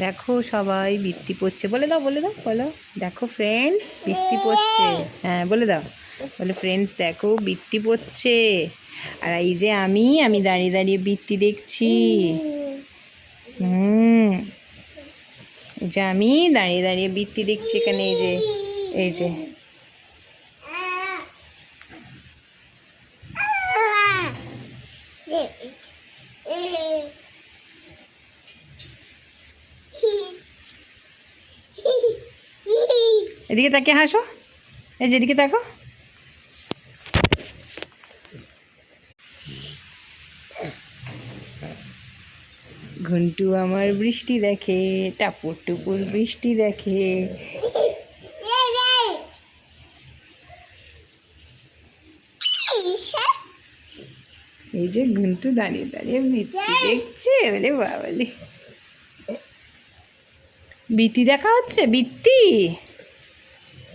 দেখো সবাই বৃষ্টি পড়ছে, বলে দাও বলো। দেখো ফ্রেন্ডস বৃষ্টি পড়ছে, হ্যাঁ বলে দাও, বলে ফ্রেন্ডস দেখো বৃষ্টি পড়ছে। আর এই যে আমি দাঁড়িয়ে দাঁড়িয়ে বৃষ্টি দেখছি। এই যে আমি দাঁড়িয়ে দাঁড়িয়ে বৃষ্টি দেখছি এখানে, এই যে এদিকে তাকিয়ে হাসো, এই যে এদিকে তাকো। ঘন্টু আমার বৃষ্টি দেখে, টাপুর টুপুর বৃষ্টি দেখে। এই যে ঘন্টু দাঁড়িয়ে দাঁড়িয়ে বৃষ্টি দেখছে, বলে বাবালি বৃষ্টি দেখা হচ্ছে, বৃষ্টি।